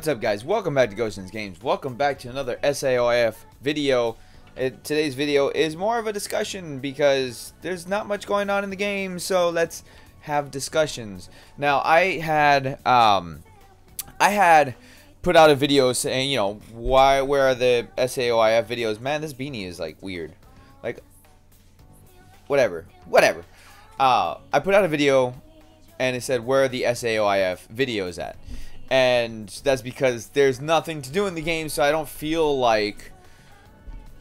What's up, guys? Welcome back to Gotians Games. Welcome back to another SAOIF video. Today's video is more of a discussion because there's not much going on in the game, so let's have discussions. Now, I had put out a video saying, you know, where are the SAOIF videos? Man, this beanie is like weird. Like, whatever. I put out a video and it said, where are the SAOIF videos at? And that's because there's nothing to do in the game, so I don't feel like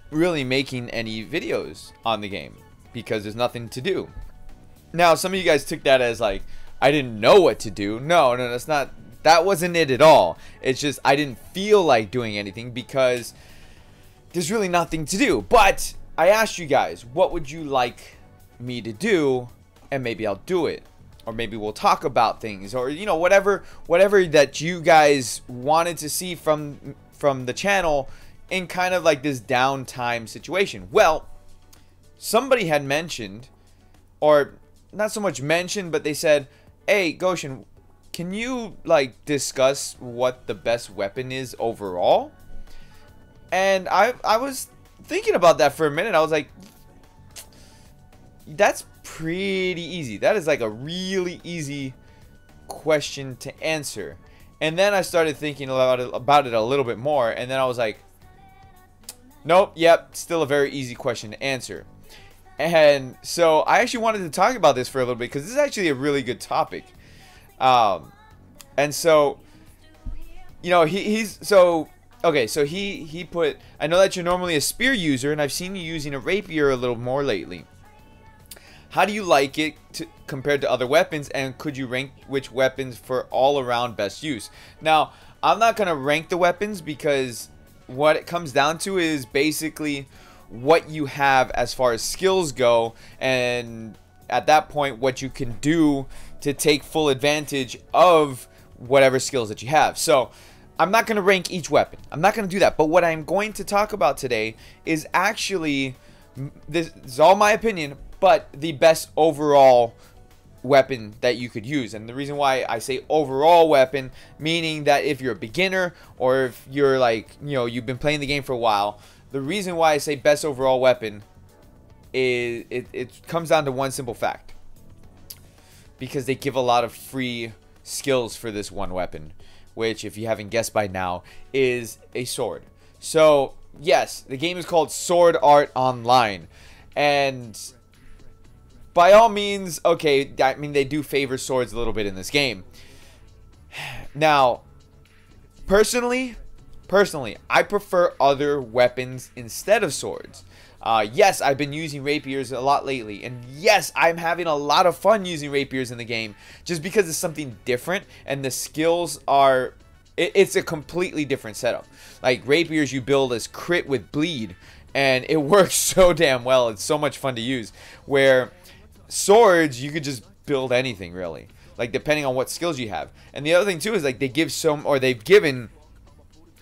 really making any videos on the game because there's nothing to do. Now, some of you guys took that as like I didn't know what to do. No, that's not. That wasn't it at all. It's just I didn't feel like doing anything because there's really nothing to do. But I asked you guys, what would you like me to do, and maybe I'll do it. Or maybe we'll talk about things, or you know, whatever that you guys wanted to see from the channel in kind of like this downtime situation. Well, somebody had mentioned, or not so much mentioned, but they said, "Hey, Goshen, can you like discuss what the best weapon is overall?" And I was thinking about that for a minute. I was like, that's pretty easy. That is like a really easy question to answer. And then I started thinking about it a little bit more, and then I was like, nope, yep, still a very easy question to answer. And so I actually wanted to talk about this for a little bit because this is actually a really good topic. And so, you know, he put, I know that you're normally a spear user, and I've seen you using a rapier a little more lately. How do you like it compared to other weapons, and could you rank which weapons for all-around best use? Now, I'm not going to rank the weapons because what it comes down to is basically what you have as far as skills go, and at that point, what you can do to take full advantage of whatever skills that you have. So, I'm not going to rank each weapon. I'm not going to do that. But what I'm going to talk about today is actually, this is all my opinion, but the best overall weapon that you could use. And the reason why I say overall weapon, meaning that if you're a beginner or if you're like, you know, you've been playing the game for a while, the reason why I say best overall weapon is it comes down to one simple fact. Because they give a lot of free skills for this one weapon, which, if you haven't guessed by now, is a sword. So, yes, the game is called Sword Art Online. And by all means, okay, I mean, they do favor swords a little bit in this game. Now, personally, I prefer other weapons instead of swords. Yes, I've been using rapiers a lot lately, and yes, I'm having a lot of fun using rapiers in the game, just because it's something different, and the skills are, it's a completely different setup. Like, rapiers you build as crit with bleed, and it works so damn well. It's so much fun to use, where swords, you could just build anything, really, like depending on what skills you have. And the other thing too is like they've given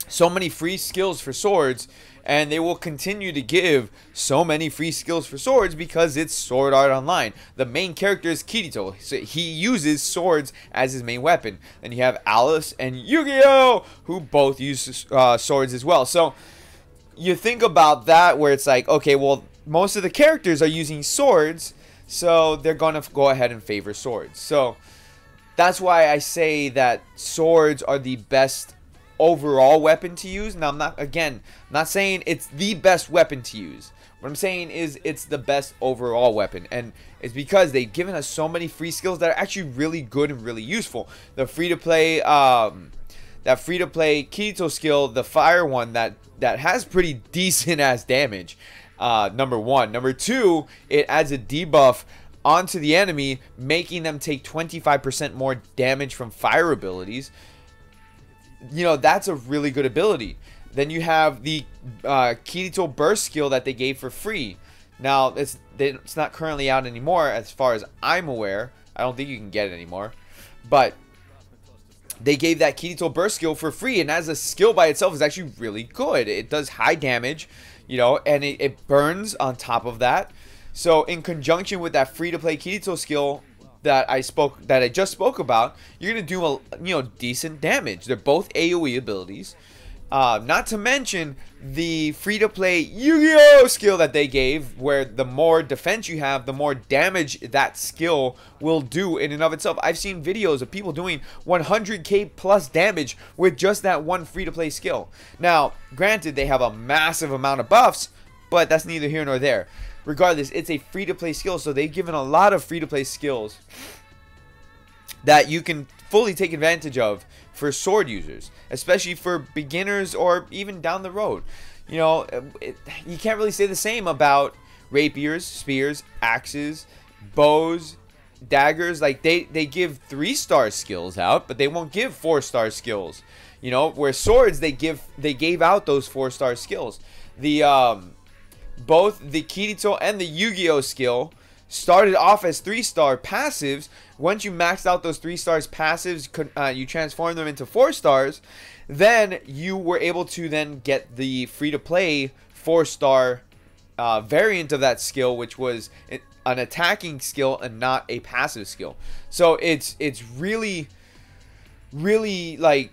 so many free skills for swords, and they will continue to give so many free skills for swords because it's Sword Art Online. The main character is Kirito, so he uses swords as his main weapon. Then you have Alice and Yu-Gi-Oh, who both use swords as well. So you think about that, where it's like, okay, well, most of the characters are using swords, so they're going to go ahead and favor swords. So that's why I say that swords are the best overall weapon to use. Now, I'm not saying it's the best weapon to use. What I'm saying is it's the best overall weapon. And it's because they've given us so many free skills that are actually really good and really useful. The free-to-play, that free-to-play Kirito skill, the fire one, that has pretty decent-ass damage. Number one. Number two, it adds a debuff onto the enemy, making them take 25% more damage from fire abilities. You know, that's a really good ability. Then you have the Kirito burst skill that they gave for free. Now, it's not currently out anymore as far as I'm aware. I don't think you can get it anymore. But they gave that Kirito burst skill for free, and as a skill by itself is actually really good. It does high damage, you know, and it burns on top of that. So in conjunction with that free-to-play Kirito skill, that I just spoke about, you're gonna do decent damage. They're both AoE abilities. Not to mention the free-to-play Yu-Gi-Oh skill that they gave, where the more defense you have, the more damage that skill will do in and of itself. I've seen videos of people doing 100k plus damage with just that one free-to-play skill. Now, granted, they have a massive amount of buffs, but that's neither here nor there. Regardless, it's a free-to-play skill, so they've given a lot of free-to-play skills that you can fully take advantage of for sword users, especially for beginners or even down the road. You know, you can't really say the same about rapiers, spears, axes, bows, daggers. Like they give 3-star skills out, but they won't give 4-star skills. You know, where swords they gave out those 4-star skills. Both the Kirito and the Yu-Gi-Oh skill started off as 3-star passives. Once you maxed out those 3 stars passives, you transform them into 4 stars. Then you were able to then get the free-to-play 4-star variant of that skill, which was an attacking skill and not a passive skill. So it's really like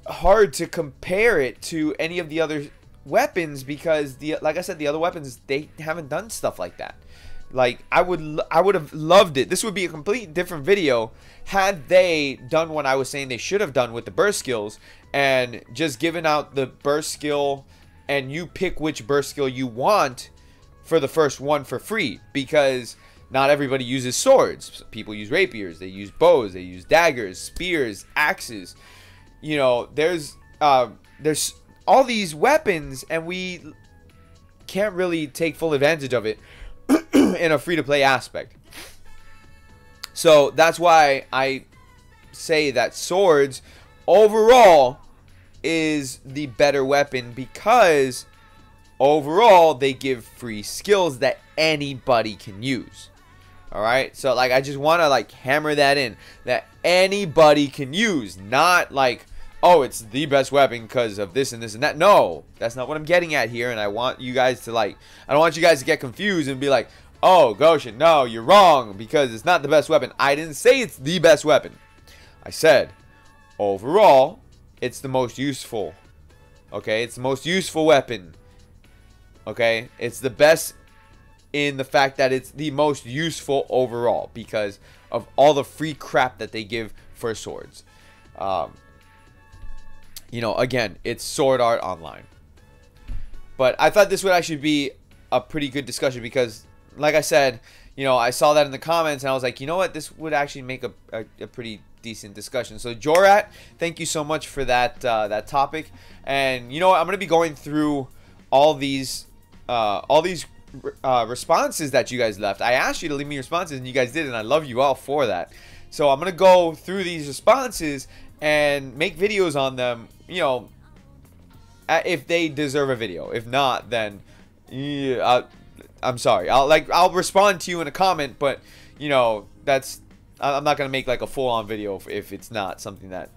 hard to compare it to any of the other weapons, because like I said, the other weapons, they haven't done stuff like that. Like I would have loved it. This would be a complete different video had they done what I was saying they should have done with the burst skills, and just given out the burst skill, and you pick which burst skill you want for the first one for free, because not everybody uses swords. People use rapiers, they use bows, they use daggers, spears, axes. You know, there's all these weapons, and we can't really take full advantage of it in a free-to-play aspect. So that's why I say that swords overall is the better weapon, because overall they give free skills that anybody can use. Alright, so like I just want to like hammer that in, that anybody can use, not like, oh, it's the best weapon because of this and this and that. No, that's not what I'm getting at here. And I want you guys to I don't want you guys to get confused and be like, oh, Goshen, no, you're wrong because it's not the best weapon. I didn't say it's the best weapon. I said, overall, it's the most useful. Okay, it's the most useful weapon. Okay, it's the best in the fact that it's the most useful overall because of all the free crap that they give for swords. You know, again, it's Sword Art Online. But I thought this would actually be a pretty good discussion because, like I said, you know, I saw that in the comments and I was like, you know what, this would actually make a pretty decent discussion. So Jorat, thank you so much for that that topic. And you know what, I'm gonna be going through all these responses that you guys left. I asked you to leave me responses and you guys did, and I love you all for that. So I'm gonna go through these responses and make videos on them, you know, if they deserve a video. If not, then yeah, I'm sorry. I'll respond to you in a comment, but you know, that's, I'm not gonna make like a full-on video if it's not something that.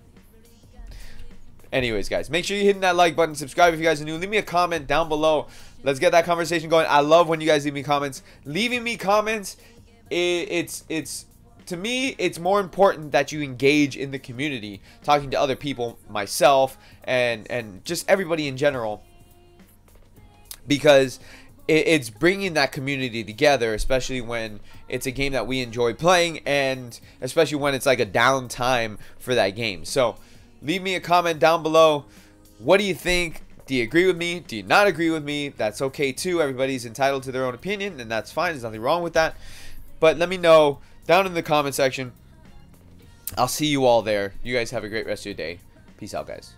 Anyways, guys, make sure you're hitting that like button, subscribe if you guys are new, leave me a comment down below. Let's get that conversation going. I love when you guys leave me comments. Leaving me comments, it's to me, it's more important that you engage in the community, talking to other people, myself, and just everybody in general, because it's bringing that community together, especially when it's a game that we enjoy playing, and especially when it's like a downtime for that game. So leave me a comment down below. What do you think? Do you agree with me? Do you not agree with me? That's okay too. Everybody's entitled to their own opinion, and that's fine. There's nothing wrong with that. But let me know down in the comment section. I'll see you all there. You guys have a great rest of your day. Peace out, guys.